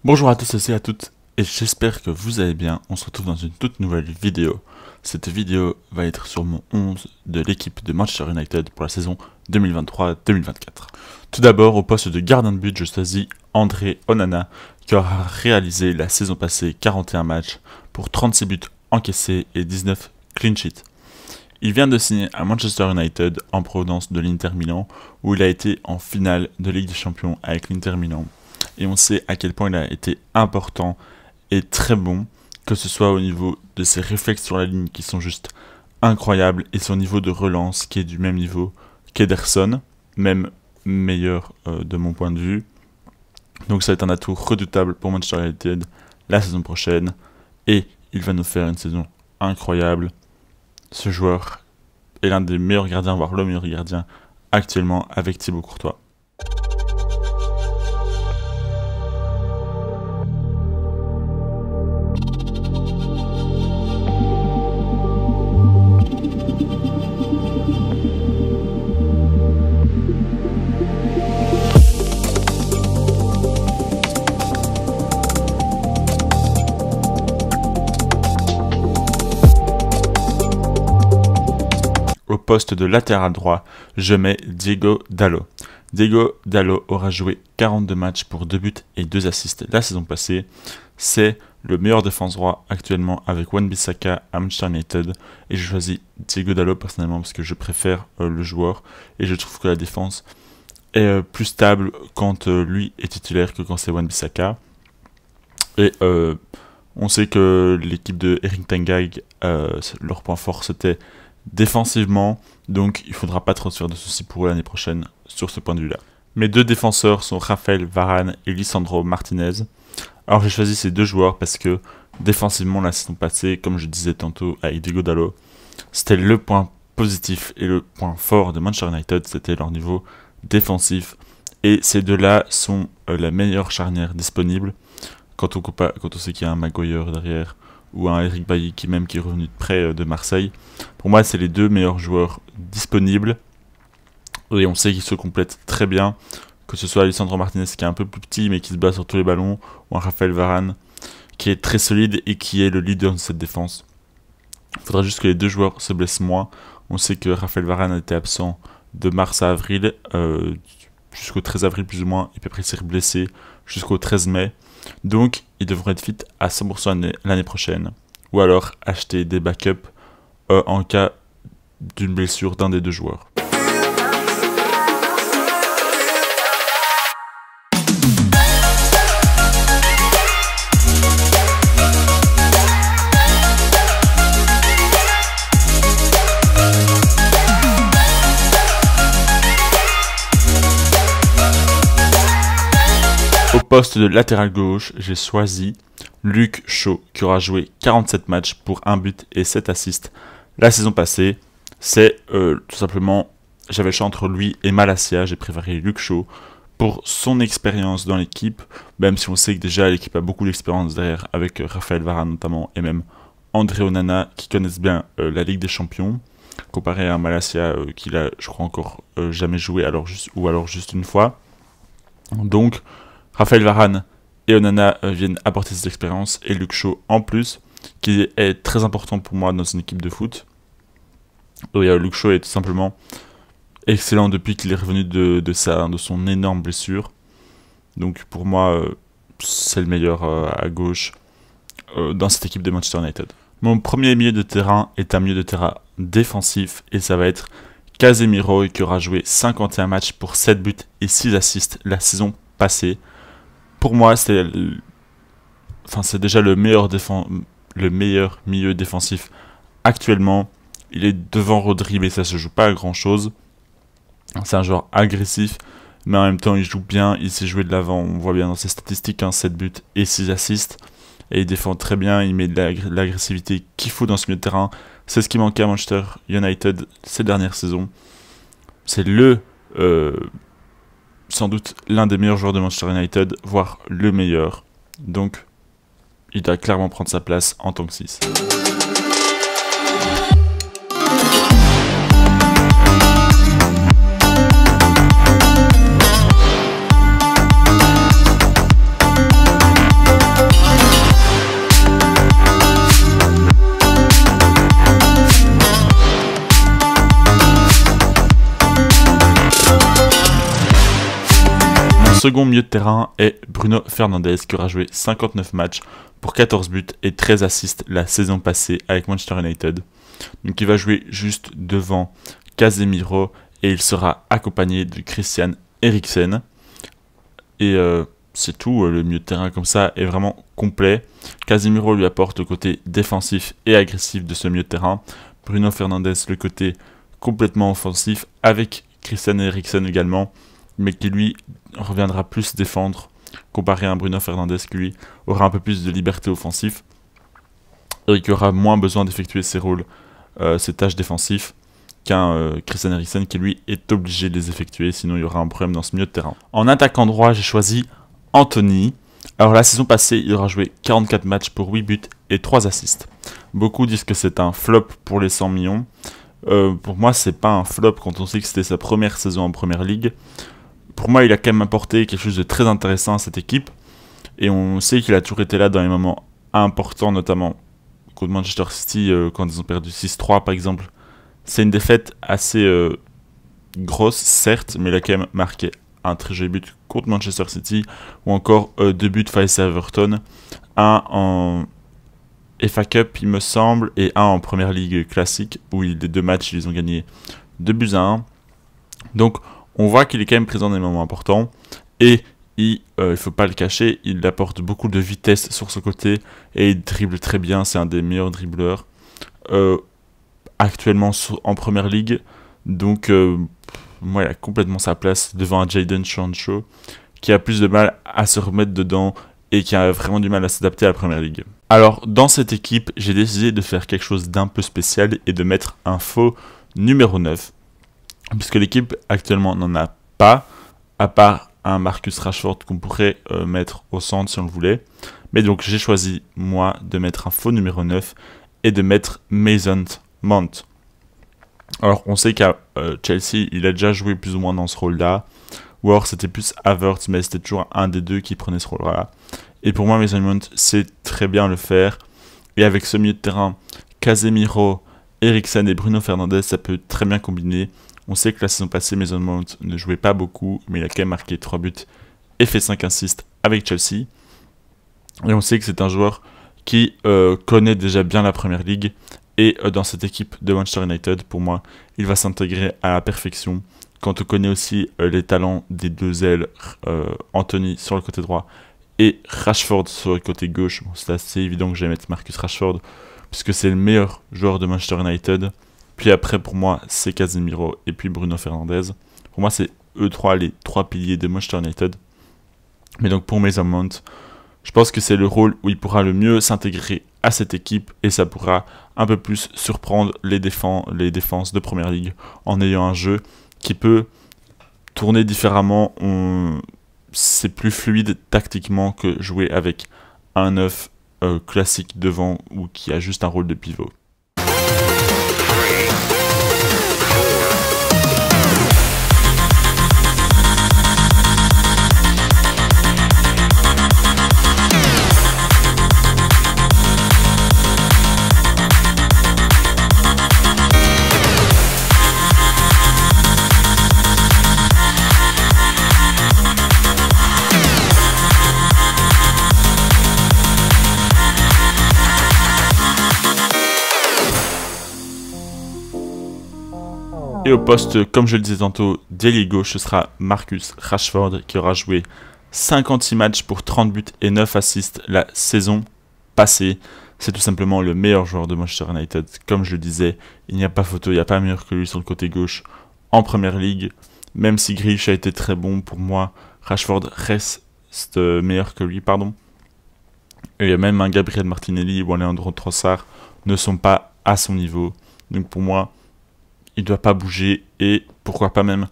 Bonjour à tous et à toutes, et j'espère que vous allez bien. On se retrouve dans une toute nouvelle vidéo. Cette vidéo va être sur mon 11 de l'équipe de Manchester United pour la saison 2023-2024. Tout d'abord, au poste de gardien de but, je choisis André Onana, qui aura réalisé la saison passée 41 matchs pour 36 buts encaissés et 19 clean sheets. Il vient de signer à Manchester United en provenance de l'Inter Milan, où il a été en finale de Ligue des Champions avec l'Inter Milan. Et on sait à quel point il a été important et très bon, que ce soit au niveau de ses réflexes sur la ligne qui sont juste incroyables, et son niveau de relance qui est du même niveau qu'Ederson, même meilleur de mon point de vue. Donc ça va être un atout redoutable pour Manchester United la saison prochaine, et il va nous faire une saison incroyable. Ce joueur est l'un des meilleurs gardiens, voire le meilleur gardien actuellement avec Thibaut Courtois. Au poste de latéral droit, je mets Diogo Dalot. Diogo Dalot aura joué 42 matchs pour 2 buts et 2 assists la saison passée. C'est le meilleur défense droit actuellement avec Wan-Bissaka à Manchester United. Et je choisis Diogo Dalot personnellement parce que je préfère le joueur. Et je trouve que la défense est plus stable quand lui est titulaire que quand c'est Wan-Bissaka. Et on sait que l'équipe de Erik ten Hag, leur point fort c'était défensivement, donc il ne faudra pas trop se faire de soucis pour eux l'année prochaine sur ce point de vue-là. Mes deux défenseurs sont Raphaël Varane et Lisandro Martinez. Alors j'ai choisi ces deux joueurs parce que défensivement la saison passée, comme je disais tantôt avec Diogo Dalot, c'était le point positif et le point fort de Manchester United, c'était leur niveau défensif. Et ces deux-là sont la meilleure charnière disponible quand on sait qu'il y a un Maguire derrière, ou un Eric Bailly qui est revenu de près de Marseille. Pour moi, c'est les deux meilleurs joueurs disponibles. Et on sait qu'ils se complètent très bien. Que ce soit Lisandro Martinez qui est un peu plus petit mais qui se bat sur tous les ballons, ou un Raphaël Varane qui est très solide et qui est le leader de cette défense. Il faudra juste que les deux joueurs se blessent moins. On sait que Raphaël Varane a été absent de mars à avril, jusqu'au 13 avril plus ou moins, et puis après il s'est blessé jusqu'au 13 mai. Donc, ils devront être fit à 100% l'année prochaine. Ou alors acheter des backups en cas d'une blessure d'un des deux joueurs. Au poste de latéral gauche, j'ai choisi Luke Shaw, qui aura joué 47 matchs pour 1 but et 7 assists la saison passée. C'est tout simplement, j'avais le choix entre lui et Malacia, j'ai préféré Luke Shaw pour son expérience dans l'équipe, même si on sait que déjà l'équipe a beaucoup d'expérience derrière, avec Raphaël Varane notamment, et même André Onana, qui connaissent bien la Ligue des Champions, comparé à Malacia, qui n'a, je crois, encore jamais joué, ou alors juste une fois. Donc, Raphaël Varane et Onana viennent apporter cette expérience, et Luke Shaw en plus, qui est très important pour moi dans une équipe de foot. Luke Shaw est tout simplement excellent depuis qu'il est revenu de son énorme blessure. Donc pour moi, c'est le meilleur à gauche dans cette équipe de Manchester United. Mon premier milieu de terrain est un milieu de terrain défensif, et ça va être Casemiro, qui aura joué 51 matchs pour 7 buts et 6 assists la saison passée. Pour moi, c'est déjà le meilleur milieu défensif actuellement. Il est devant Rodri, mais ça se joue pas à grand chose. C'est un joueur agressif, mais en même temps il joue bien, il sait jouer de l'avant. On voit bien dans ses statistiques, 7 buts et 6 assists. Et il défend très bien, il met de l'agressivité qu'il faut dans ce milieu de terrain. C'est ce qui manquait à Manchester United ces dernières saisons. C'est sans doute l'un des meilleurs joueurs de Manchester United, voire le meilleur. Donc, il doit clairement prendre sa place en tant que 6. second milieu de terrain est Bruno Fernandes qui aura joué 59 matchs pour 14 buts et 13 assists la saison passée avec Manchester United. Donc il va jouer juste devant Casemiro et il sera accompagné de Christian Eriksen. Et c'est tout, le milieu de terrain comme ça est vraiment complet. Casemiro lui apporte le côté défensif et agressif de ce milieu de terrain. Bruno Fernandes le côté complètement offensif avec Christian Eriksen également, mais qui lui reviendra plus défendre comparé à un Bruno Fernandes qui lui aura un peu plus de liberté offensive et qui aura moins besoin d'effectuer ses rôles, ses tâches défensives qu'un Christian Eriksen qui lui est obligé de les effectuer, sinon il y aura un problème dans ce milieu de terrain. En attaquant droit, j'ai choisi Anthony. Alors la saison passée, il aura joué 44 matchs pour 8 buts et 3 assists. Beaucoup disent que c'est un flop pour les 100 millions. Pour moi, c'est pas un flop quand on sait que c'était sa première saison en Première Ligue. Pour moi, il a quand même apporté quelque chose de très intéressant à cette équipe. Et on sait qu'il a toujours été là dans les moments importants, notamment contre Manchester City, quand ils ont perdu 6-3 par exemple. C'est une défaite assez grosse, certes, mais il a quand même marqué un très joli but contre Manchester City, ou encore 2 buts face à Everton, un en FA Cup il me semble, et un en Première Ligue classique, où les 2 matchs ils ont gagné 2-1. Donc on voit qu'il est quand même présent dans les moments importants, et il faut pas le cacher, il apporte beaucoup de vitesse sur ce côté, et il dribble très bien, c'est un des meilleurs dribbleurs actuellement en Première Ligue, donc moi il a complètement sa place devant un Jadon Sancho, qui a plus de mal à se remettre dedans, et qui a vraiment du mal à s'adapter à la Première Ligue. Alors dans cette équipe, j'ai décidé de faire quelque chose d'un peu spécial, et de mettre un faux numéro 9, puisque l'équipe actuellement n'en a pas, à part un Marcus Rashford qu'on pourrait mettre au centre si on le voulait. Mais donc j'ai choisi, moi, de mettre un faux numéro 9 et de mettre Mason Mount. Alors on sait qu'à Chelsea, il a déjà joué plus ou moins dans ce rôle-là, ou alors c'était plus Havertz, mais c'était toujours un des deux qui prenait ce rôle-là. Et pour moi, Mason Mount sait très bien le faire, et avec ce milieu de terrain, Casemiro, Eriksen et Bruno Fernandes, ça peut très bien combiner. On sait que la saison passée, Mason Mount ne jouait pas beaucoup, mais il a quand même marqué 3 buts et fait 5 assists avec Chelsea. Et on sait que c'est un joueur qui connaît déjà bien la Première Ligue, et dans cette équipe de Manchester United, pour moi, il va s'intégrer à la perfection. Quand on connaît aussi les talents des 2 ailes, Anthony sur le côté droit et Rashford sur le côté gauche, bon, c'est assez évident que je vais mettre Marcus Rashford, puisque c'est le meilleur joueur de Manchester United. Puis après, pour moi, c'est Casemiro et puis Bruno Fernandes. Pour moi, c'est eux 3 les 3 piliers de Manchester United. Mais donc pour Mason Mount, je pense que c'est le rôle où il pourra le mieux s'intégrer à cette équipe, et ça pourra un peu plus surprendre les défenses de Première Ligue en ayant un jeu qui peut tourner différemment. C'est plus fluide tactiquement que jouer avec un 9 classique devant, ou qui a juste un rôle de pivot. Et au poste, comme je le disais tantôt, d'ailier gauche, ce sera Marcus Rashford, qui aura joué 56 matchs pour 30 buts et 9 assists la saison passée. C'est tout simplement le meilleur joueur de Manchester United. Comme je le disais, il n'y a pas photo, il n'y a pas meilleur que lui sur le côté gauche en Première Ligue. Même si Grealish a été très bon, pour moi, Rashford reste meilleur que lui, pardon. Et même un Gabriel Martinelli ou un Leandro Trossard ne sont pas à son niveau. Donc pour moi, il ne doit pas bouger, et pourquoi pas même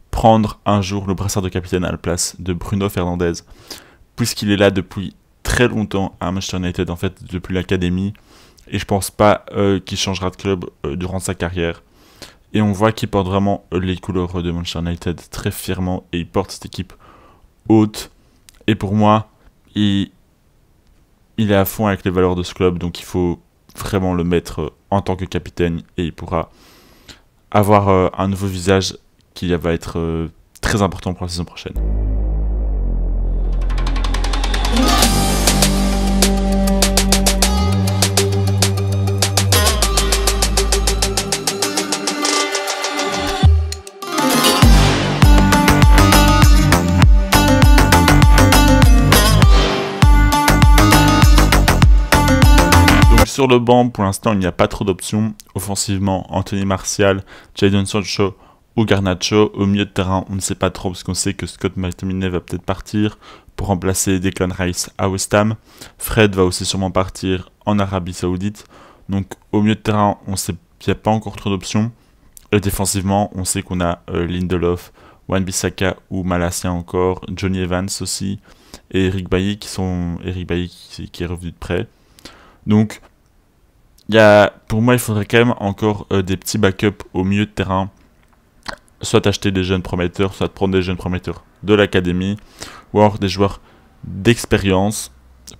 prendre un jour le brassard de capitaine à la place de Bruno Fernandes, puisqu'il est là depuis très longtemps à Manchester United, en fait depuis l'académie, et je pense pas qu'il changera de club durant sa carrière. Et on voit qu'il porte vraiment les couleurs de Manchester United très fièrement, et il porte cette équipe haute, et pour moi, il est à fond avec les valeurs de ce club, donc il faut vraiment le mettre en tant que capitaine, et il pourra avoir un nouveau visage qui va être très important pour la saison prochaine. sur le banc, pour l'instant, il n'y a pas trop d'options. Offensivement, Anthony Martial, Jadon Sancho ou Garnacho. Au milieu de terrain, on ne sait pas trop parce qu'on sait que Scott McTominay va peut-être partir pour remplacer Declan Rice à West Ham. Fred va aussi sûrement partir en Arabie Saoudite. Donc au milieu de terrain, on sait qu'il n'y a pas encore trop d'options. Et défensivement, on sait qu'on a Lindelof, Wan-Bissaka ou Malacia encore, Johnny Evans aussi, et Eric Bailly qui est revenu de près. Donc pour moi, il faudrait quand même encore des petits backups au milieu de terrain. Soit acheter des jeunes prometteurs, soit prendre des jeunes prometteurs de l'académie, ou alors des joueurs d'expérience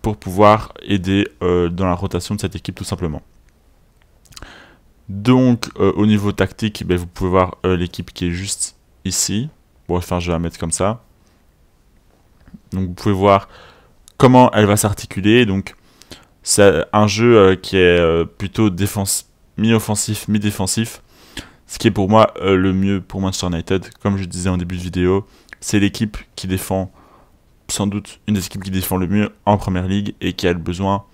pour pouvoir aider dans la rotation de cette équipe tout simplement. Donc au niveau tactique, vous pouvez voir l'équipe qui est juste ici. Bon, enfin je vais la mettre comme ça. Donc vous pouvez voir comment elle va s'articuler. Donc c'est un jeu qui est plutôt mi-offensif, mi-défensif. Ce qui est pour moi le mieux pour Manchester United. Comme je disais en début de vidéo, c'est l'équipe qui défend, sans doute une des équipes qui défend le mieux en Première Ligue et qui a le besoin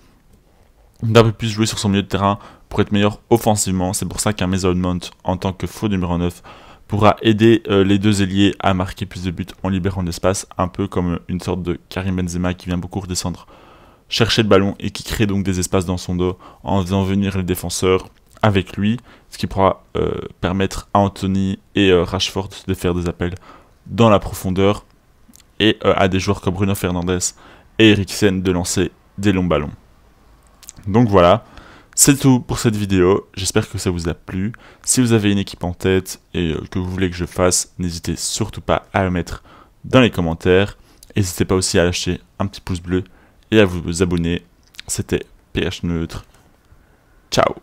d'un peu plus jouer sur son milieu de terrain pour être meilleur offensivement. C'est pour ça qu'un Mason Mount en tant que faux numéro 9 pourra aider les deux ailiers à marquer plus de buts en libérant de l'espace, un peu comme une sorte de Karim Benzema qui vient beaucoup redescendre, chercher le ballon et qui crée donc des espaces dans son dos en faisant venir les défenseurs avec lui, ce qui pourra permettre à Anthony et Rashford de faire des appels dans la profondeur et à des joueurs comme Bruno Fernandes et Eriksen de lancer des longs ballons. Donc voilà, c'est tout pour cette vidéo, j'espère que ça vous a plu. Si vous avez une équipe en tête et que vous voulez que je fasse, n'hésitez surtout pas à le mettre dans les commentaires. N'hésitez pas aussi à lâcher un petit pouce bleu et à vous abonner. C'était PH Neutre. Ciao.